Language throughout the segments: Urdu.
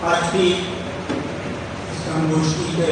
آج کی سنگوشٹی کے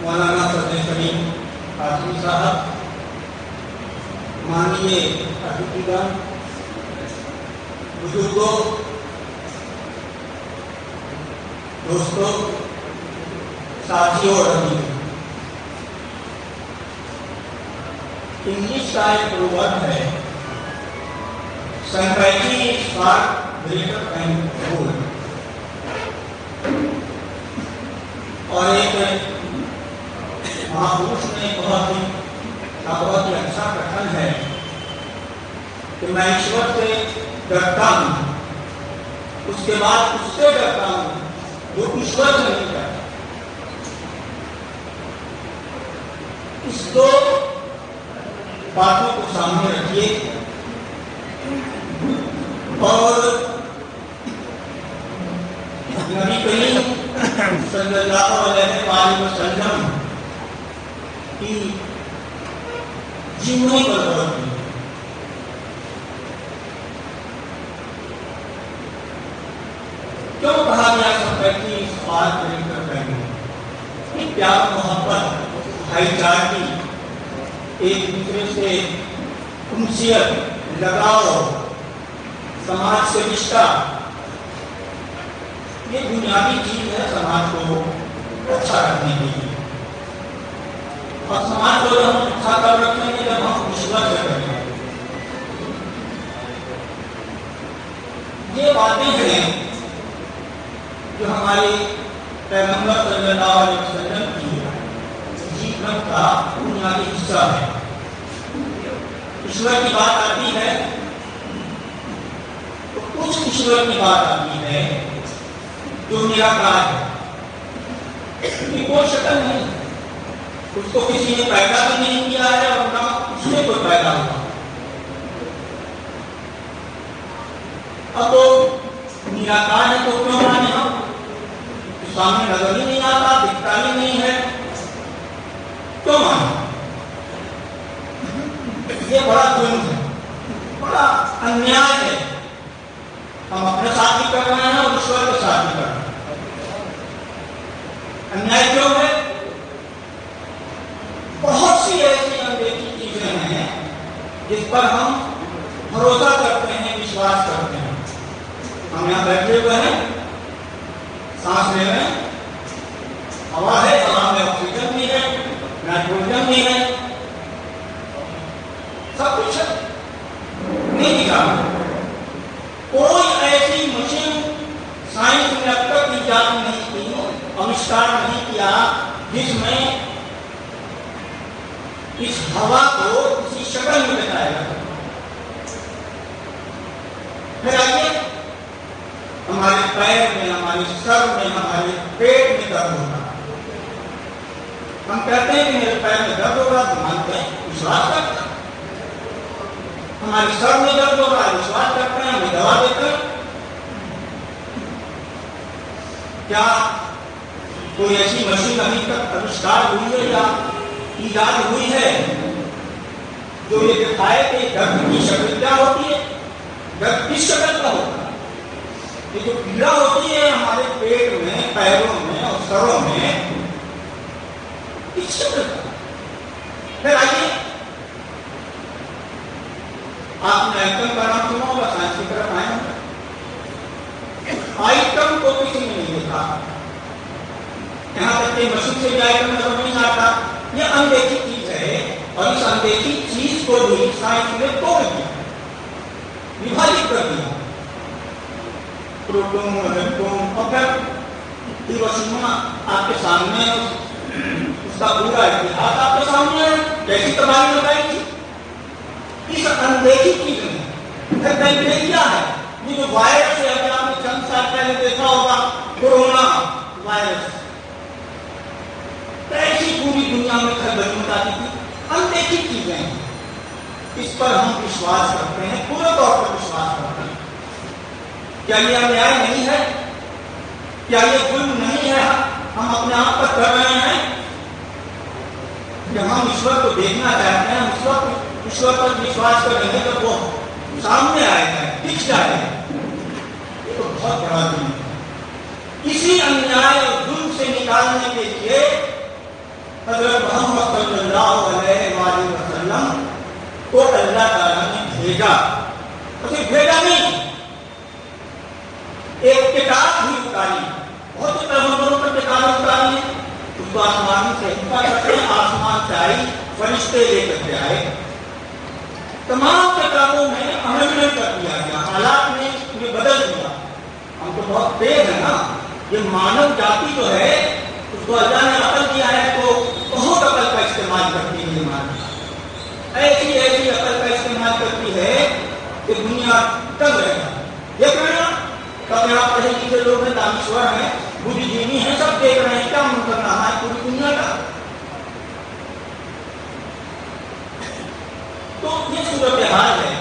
مولانا فضل کریم قاسمی صاحب، ماننیے اطیبگان، بزرگوں، دوستوں، ساتھیوں اور عزیزوں، انگلش کا ایک پروورب ہے sincerity is far greater than gold, اور ایک مہاپروش نے بہت ہی اچھا کتھن ہے کہ میں ایشور سے ڈرتا ہوں، اس کے بعد اس سے ڈرتا ہوں جو ایشور سے نہیں ڈرتا۔ اس دو باتوں کو سامنے رکھیے اور نبی کریم صلی اللہ علیہ وآلہ وسلم کی جیونی پر غور کیجیے۔ کیوں کہا گیا sincerity is far greater than gold? پیار محبت، بھائی چارگی، ایک دوسرے سے انسیت، لگاؤ، سماج سے رشتہ، یہ بنیادی چیز ہے سماج کو اچھا رکھنے کے لیے۔ اور سماج کو ہم اچھا کر رکھیں گے جب ہم ایشور سے کریں گے۔ یہ باتیں ہیں جو ہماری پیغمبر صلی اللہ علیہ وسلم کی جیون کا بنیادی حصہ ہے۔ ایشور کی بات آتی ہے تو کچھ ایشور کی بات آتی ہے جو نراکار ہے، اس کی کوئی شکل نہیں، اس کو کسی نے پیدا بھی نہیں کیا ہے اور نہ اس سے کوئی پیدا ہوا۔ اب وہ نراکار ہے تو کیوں مانے ہم؟ سامنے نظر ہی نہیں آتا، دکھتا ہی نہیں ہے، کیوں مانے؟ یہ بڑا ظلم ہے، بڑا انیائے ہے۔ ہم اپنے ساتھ بھی کر رہے ہیں اور ایشور کے ساتھ بھی کر رہے ہیں۔ انیائے کیوں ہے؟ بہت سی ایسی اندیکھی چیزیں ہیں جس پر ہم بھروسہ کرتے ہیں، وشواس کرتے ہیں۔ ہم یہاں بیٹھے ہوئے ہیں، سانس لے رہے ہیں، ہوا ہے، ہوا میں آکسیجن بھی ہے، نائٹروجن بھی ہے، سب کچھ ہے، نہیں دکھا۔ کوئی ایسی مشین سائنس نے اب تک ایجاد نہیں کی، آوشکار نہیں کیا جس میں اس ہوا کو کسی شکل میں بتایا گا۔ پھر آئیے، ہمارے پیر میں، ہمارے سر میں، ہمارے پیٹ میں درد ہوگا، ہم کہتے ہیں کہ میرے پیر میں درد ہوگا، تو مانتے ہیں، وشواس کرتے ہیں۔ ہمارے سر میں درد ہوگا، وشواس کرتے ہیں، ہمیں دوا دیتے ہیں۔ کیا کوئی ایسی مشین ابھی تک آوشکار ہوئی ہے یا ایجاد ہوئی ہے جو یہ دکھائے کہ درد کی شکل کیا ہوتی ہے، درد کس شکل کا ہوتا ہے؟ یہ جو پیڑا ہوتی ہے ہمارے پیٹ میں، پیروں میں اور سروں میں، کس شکل کا؟ پھر آئیے، آپ نے آئٹم کا نام سنا ہوگا، سائنس کی طرف آئے ہیں۔ آئٹم کو کسی نے نہیں دیکھا، یہاں تک کہ مشین سے بھی آئٹم نظر نہیں آتا۔ یہ اندیکھی چیز ہے، اور اس اندیکھی چیز کو بھی سائنس نے توڑ دیا، وبھاجت کر دیا، پروٹون، نیوٹرون، اور پھر ہیروشیما آپ کے سامنے، اس کا پورا اتہاس آپ کے سامنے ہے، کیسی تباہی مچائی تھی اس اندیکھی چیز نے۔ پھر کیا ہے یہ جو وائرس ہے، ابھی آپ نے چند سال پہلے دیکھا ہوگا کورونا وائرس، کیسی پوری دنیا میں کھلبلی مچاتی تھی۔ اندیکھی چیزیں ہیں، اس پر ہم وشواس کرتے ہیں، پورے طور پر وشواس کرتے ہیں۔ کیا یہ انیائے نہیں ہے؟ کیا یہ ظلم نہیں ہے ہم اپنے آپ پر کر رہے ہیں؟ کہ ہم ایشور کو دیکھنا چاہتے ہیں، ایشور پر وشواس کریں گے تو وہ سامنے آئے گا، دکھ کھینچ جائے یہ تو بہت بڑا ظلم ہے۔ اسی انیائے اور ظلم سے نکالنے کے لیے حضرت محمد صلی اللہ علیہ وآلہ وسلم کو اللہ تعالیٰ نے بھیجا، اسے بھیجا نہیں، ایک کتاب بھی اتاری، بہت سے پیغمبروں پر کتابیں اتاری ہیں، اس کو آسمان سے آسمان سے آئی، فرشتے لے کر کے آئے، تمام کتابوں میں امنڈمنٹ کر دیا گیا، حالات نے یہ بدل دیا۔ ہم تو بہت تیز ہیں نا، یہ مانو جاتی جو ہے اس کو اللہ نے عقل دیا ہے تو بہت عقل کا استعمال کرتی ہے، ایسی ایسی عقل کا استعمال کرتی ہے کہ دنیا تنگ رہ جائے۔ یہ کہنا کبھی آپ پڑھے لکھے لوگ ہیں، دانشور ہیں، بدھ جینی ہیں، سب دیکھ رہے ہیں کیا منکر رہا ہے پوری دنیا کا۔ تو یہ صورتحال ہے،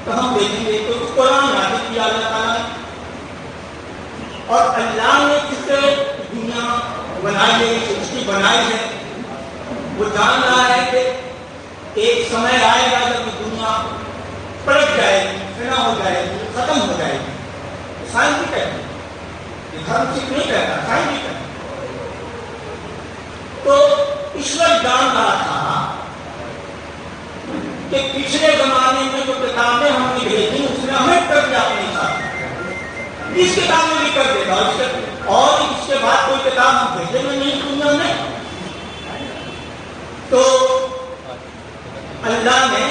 تو ہم دیکھیں گے تو قرآن نازل کیا اللہ تعالیٰ نے، اور اللہ نے جس سے دنیا بنائی ہے، سرشٹی بنائی ہے، وہ جان رہا ہے کہ ایک سمے آئے گا جب دنیا پلٹ جائے گی، فنا ہو جائے گی، ختم ہو جائے گی۔ سائنس بھی کہتے ہیں، یہ دھرم صرف نہیں کہتا، سائنس بھی کہتا ہے۔ تو ایشور جان رہا تھا کہ پچھلے زمانے میں جو کتابیں ہم نے بھیجی اس نے ہمیں کر دیا اپنے ساتھ، اس کتاب میں بھی کر دے گا، اور اس کے بعد کوئی کتاب ہم بھیجیں گے نہیں دنیا میں۔ تو اللہ نے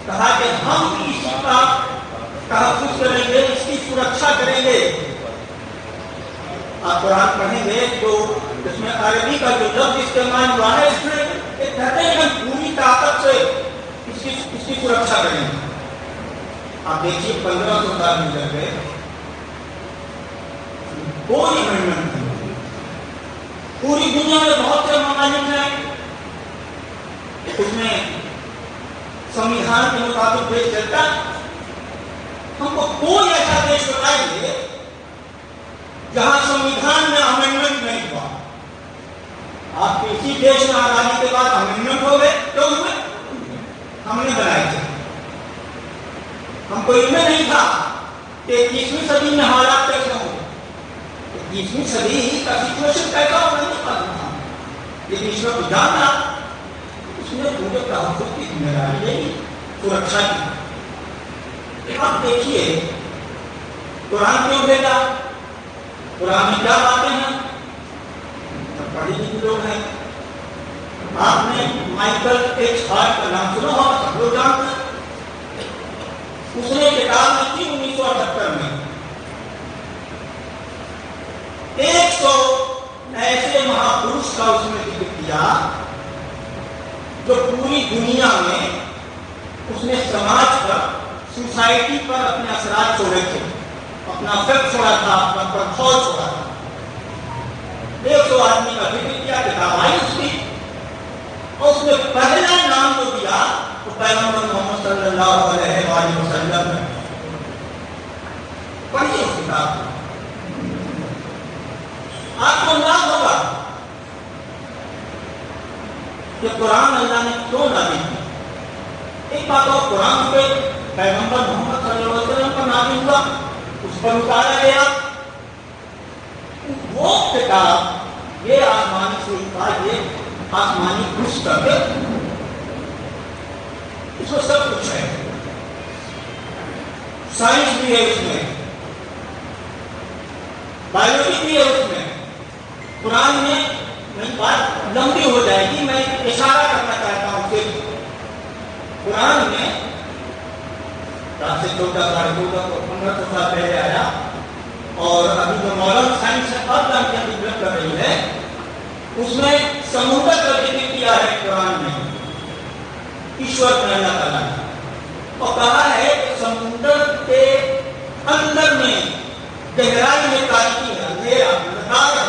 کہا کہ ہم اس کا تحفظ کریں گے، اس کی سرکشا کریں گے۔ آپ قرآن پڑھیں گے تو اس میں عربی کا جو لفظ استعمال ہوا ہے اس میں کہتے ہیں ہم پوری طاقت سے اس کی سرکشا کریں گے۔ آپ دیکھیے 1500 سال گزر گئے، کوئی امنڈمنٹ نہیں، پوری دنیا میں بہت سے ممالک ہیں، اس میں سمویدھان کے مطابق دیش چلتا ہے۔ ہم کو کوئی ایسا دیش بتائیے جہاں سمویدھان میں امنڈمنٹ نہیں ہوا۔ آپ کسی دیش میں آزادی کے بعد امنڈمنٹ ہو گئے، کیوں ہوئے؟ ہم نے بنائی تھی، ہم کو علم نہیں تھا کہ 21ویں صدی میں حالات کیسے ہوں گے، 21ویں صدی کا سچویشن کیسا ہونا نہیں پتا تھا، لیکن ایشور کو جاننا، اس نے پورے تحفظ کی ذمہ داری لی، سرکشا کی۔ آپ دیکھیے قرآن کیوں بھیجا، قرآن میں کیا باتیں ہیں، پڑھے لکھے لوگ ہیں۔ آپ نے مائیکل ایچ ہارٹ کا نام سنا ہوگا، سب لوگ جانتے ہیں، اس نے کتاب لکھی 1978 میں، 100 ایسے مہاپروش کا اس نے ذکر کیا جو پوری دنیا میں اس نے سماج پر، سوسائٹی پر اپنے اثرات چھوڑے تھے، اپنا افیکٹ چھوڑا تھا، اپنا پربھاؤ چھوڑا تھا۔ 100 آدمی کا ذکر کیا، کتاب آئی اس کی، اور اس نے پہلا نام جو دیا وہ پیغمبر محمد صلی اللہ علیہ وآلہ وسلم ہے۔ پڑھیے اس کتاب کو، آپ کو انداز ہوگا کہ قرآن اللہ نے کیوں نازل کیا۔ ایک بات اور، قرآن پہ پیغمبر محمد صلی اللہ علیہ وسلم پر نازل ہوا، اس پر اتارا گیا، وہ کتاب یہ آسمانی سے یہ آسمانی پستک، اس میں سب کچھ ہے، سائنس بھی ہے اس میں، بایولوجی بھی ہے اس میں۔ قرآن میں بات لمبی ہو جائے گی، میں اشارہ کرنا چاہتا ہوں کہ قرآن میں 7 سے 14 ساڑھے 14 کو 1500 سال پہلے آیا، اور ابھی جو ماڈرن سائنس ہے اب جانکیاں ڈیولپ کر رہی ہے، اس میں سمندر کا ذکر کیا ہے قرآن میں، ایشور نے اللہ تعالیٰ نے، اور کہا ہے کہ سمندر کے اندر میں گہرائی میں تاریکی ہے، اندھیرا اندھار ہے۔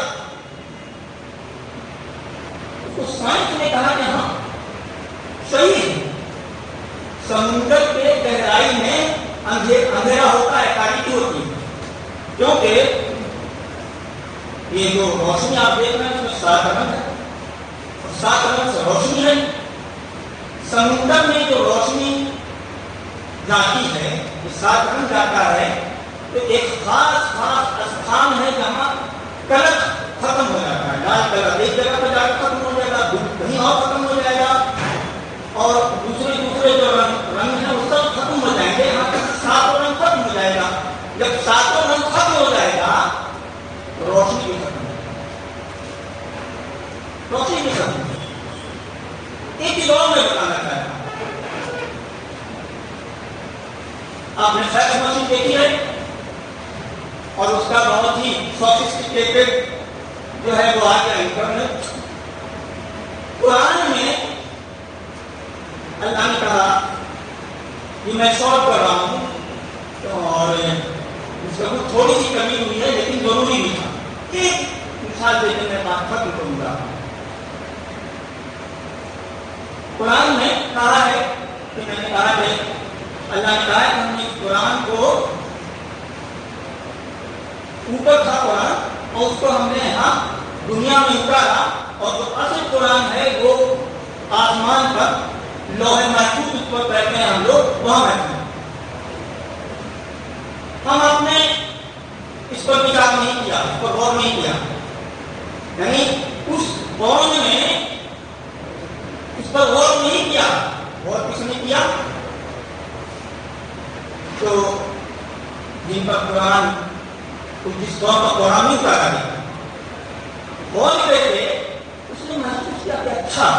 تو سائنس نے کہا کہ ہاں صحیح ہے، سمندر کے گہرائی میں اندھیرا ہوتا ہے، تاریکی ہوتی ہے، کیونکہ یہ جو روشنی آپ دیکھ رہے ہیں اس میں 7 رنگ ہے، اور 7 رنگ سے روشنی ہے۔ سمندر میں جو روشنی جاتی ہے، یہ ساتھ بن جاتا ہے، تو ایک خاص استھان ہے جہاں کلر ختم ہو جاتا ہے. لال کلر ایک جگہ پہ جا کر ختم ہو جائے گا، کہیں اور ختم ہو جائے گا، اور دوسرے جو رنگ ہیں وہ سب ختم ہو جائیں گے. یہاں تک ساتوں رنگ ختم ہو جائے گا. جب ساتوں رنگ ختم ہو جائے گا تو روشنی بھی ختم ہو جائے گی. روشنی بھی ختم ہو جائے گی. ایک چیز اور میں بتانا چاہتا ہوں. آپ نے فیکس مشین دیکھی ہے اور اس کا بہت ہی سوفسٹیکیٹڈ جو ہے وہ آ گیا انٹرنیٹ. قرآن میں اللہ نے کہا کہ میں شارٹ کر رہا ہوں اور اس کا کچھ تھوڑی سی کمی ہوئی ہے لیکن ضروری بھی تھا. ایک مثال دے کے میں بات ختم کروں گا. قرآن میں کہا ہے کہ میں نے کہا کہ اللہ نے کہا کہ ہم نے قرآن کو اوپر تھا قرآن اور اس کو ہم نے یہاں دنیا میں اتارا اور جو اصل قرآن ہے وہ آسمان پر لوح محفوظ اس پر بیٹھے ہیں ہم لوگ وہاں بیٹھے ہیں. ہم اپنے اس پر وچار نہیں کیا, اس پر غور نہیں کیا, یعنی اس بون میں اس پر غور نہیں کیا. غور کس نے کیا؟ تو جن پر قرآن جس قوم پر قرآن نہیں اتارا گیا غور کرتے اس نے محسوس کیا کہ اچھا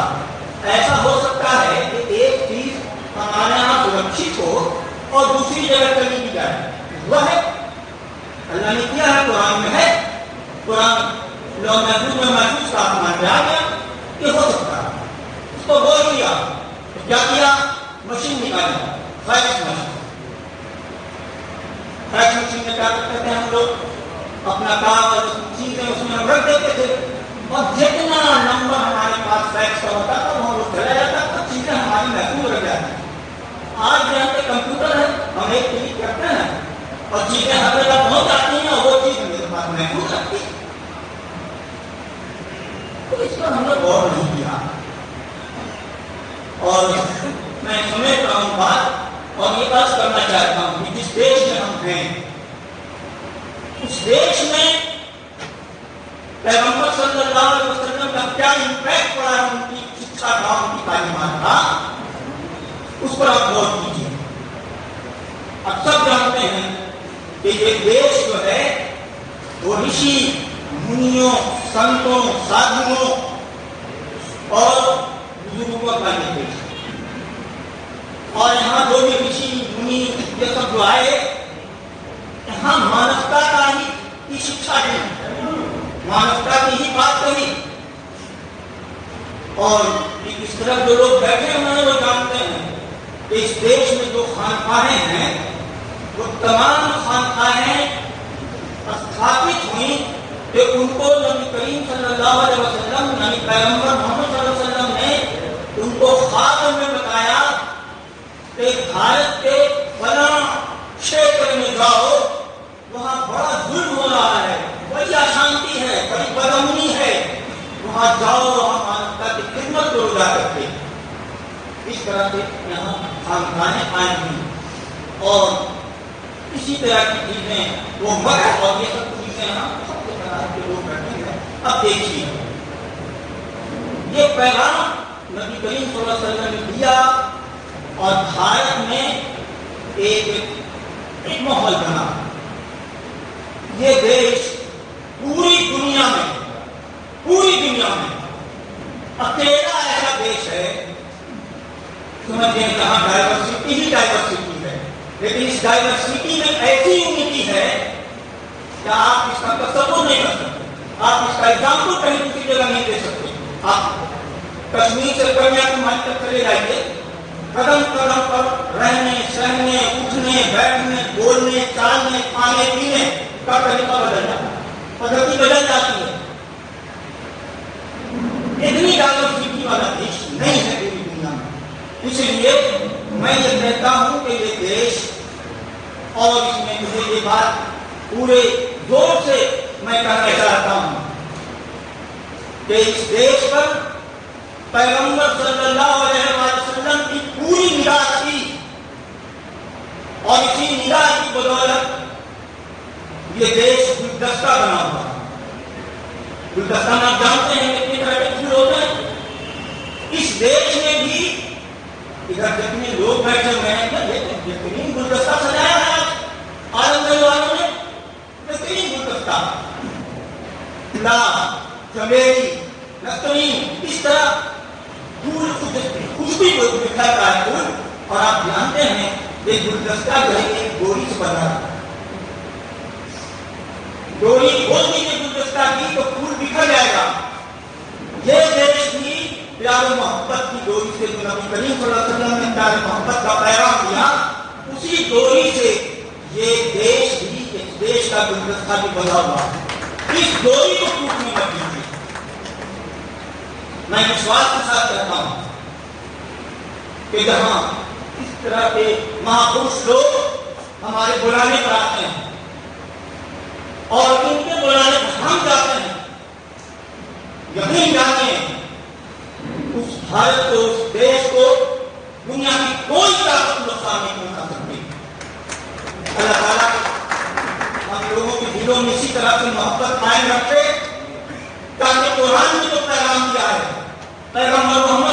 ایسا ہو سکتا ہے کہ ایک چیز ہمارے یہاں سرکشت ہو اور دوسری جگہ چلی بھی جائے. وہ ہے اللہ نے کیا ہے, قرآن میں ہے. قرآن لوگ محفوظ میں محسوس کا آسمان پہ آ گیا کہ ہو سکتا ہے. اس کو غور کیا تو کیا کیا؟ مشین نکالی, فیکس مشین. فیکس مشین میں کیا کرتے تھے ہم لوگ اپنا کاغذ چیزیں اس میں ہم رکھ دیتے تھے اور جتنا نمبر ہمارے پاس فیکس کا ہوتا تھا وہ ہم چلا جاتا تھا, چیزیں ہماری محفوظ رہ جاتی. آج جہاں پہ کمپیوٹر ہے ہم ایک کلک کرتے ہیں اور چیزیں ہر جگہ پہنچ جاتی ہیں اور وہ چیز میرے پاس محفوظ رہتی ہے. تو اس پر ہم نے غور نہیں کیا اور میں سمجھتا ہوں بات اور یہ بات کرنا چاہتا ہوں کہ جس دیش میں ہم ہیں اس دیش میں پیغمبر صلی اللہ علیہ وسلم کا کیا امپیکٹ پڑا ہے, ان کی شکشا کا, ان کی تعلیمات کا, اس پر آپ غور کیجیے. آپ سب جانتے ہیں کہ یہ دیش جو ہے وہ رشی منیوں, سنتوں, سادھوؤں اور بزرگوں کا یہ دیش ہے. اور یہاں جو بھی رشی منی یہ سب جو آئے یہاں مانوتا کا ہی کی شکشا دی, مانوتا کی ہی بات کہی. اور اس طرح جو لوگ بیٹھے ہوئے ہیں وہ جانتے ہیں کہ اس دیش میں جو خانقاہیں ہیں وہ تمام خانقاہیں استھاپت ہوئی کہ ان کو نبی کریم صلی اللہ علیہ وسلم یعنی پیغمبر محمد صلی اللہ علیہ وسلم نے ان کو خواب میں بتایا کہ بھارت کے فلاں چھیتر میں جاؤ, وہاں بڑا ظلم ہو رہا ہے, بڑی اشانتی ہے, بڑی بدامنی ہے, وہاں جاؤ, وہاں مانوتا کی خدمت کرو جا کر کے. اس طرح سے یہاں خانقاہیں قائم ہوئی اور اسی طرح کی چیزیں وہ مگر اور یہ سب چیزیں یہاں سب کے طرح کے لوگ بیٹھے ہیں. اب دیکھیے یہ پیغام نبی کریم صلی اللہ علیہ وسلم نے دیا اور بھارت میں ایک ماحول بنا. یہ دیش پوری دنیا میں اکیلا ایسا دیش ہے سمجھیں جہاں ڈائیورسٹی ہی ڈائیورسٹی ہے, لیکن اس ڈائیورسٹی میں ایسی یونٹی ہے کہ آپ اس کا تصور نہیں کر سکتے. آپ اس کا ایگزامپل کہیں کسی جگہ نہیں دے سکتے. آپ کشمیر سے کنیا کماری تک چلے جائیے, قدم قدم پر رہنے, سہنے, اٹھنے, بیٹھنے, بولنے, چالنے, کھانے پینے کا طریقہ بدل جاتا ہے, پدھتی بدل جاتی ہے. اتنی ڈائیورسٹی والا دیش نہیں ہے پوری دنیا میں. اس لیے میں یہ کہتا ہوں کہ یہ دیش اور اس میں مجھے یہ بات پورے زور سے میں کہنا چاہتا ہوں کہ اس دیش پر پیغمبر صلی اللہ علیہ وسلم کی پوری نگاہ تھی. اور اسی نگاہ کی بدولت یہ دیش گلدستہ بنا ہوا ہے. گلدستہ آپ جانتے ہیں کتنے طرح کے پھول ہوتے ہیں. اس دیش میں بھی ادھر جتنے لوگ بیٹھے ہوئے ہیں بہترین گلدستہ سجایا ہے آنند والوں نے. بہترین گلدستہ گلاب، چمیلی، نسرین، اس طرح پھول خوشبو کو بکھرتا ہے پھول. اور آپ جانتے ہیں یہ گلدستہ جو ہے ایک ڈوری سے بنا ہے. ڈوری کھول دیجیے گلدستہ کی تو پھول بکھر جائے گا. یہ دیش بھی پیار و محبت کی ڈوری سے جو نبی کریم صلی اللہ علیہ وسلم نے پیار و محبت کا پیغام دیا، اسی ڈوری سے یہ دیش بھی اس دیش کا گلدستہ بھی بنا ہوا ہے. اس ڈوری کو ٹوٹنے مت دیجیے. میں وشواس کے ساتھ کہتا ہوں کہ جہاں اس طرح کے مہاپروش لوگ ہمارے بلانے پر آتے ہیں اور ان کے بلانے پر ہم جاتے ہیں، یقین جانیں اس بھارت کو، اس دیش کو دنیا کی کوئی طاقت نقصان نہیں پہنچا سکتی. اللہ تعالیٰ ہم لوگوں کے دلوں میں اسی طرح کی محبت قائم رکھے تاکہ قرآن نے جو پیغام دیا ہے پیغمبر محمد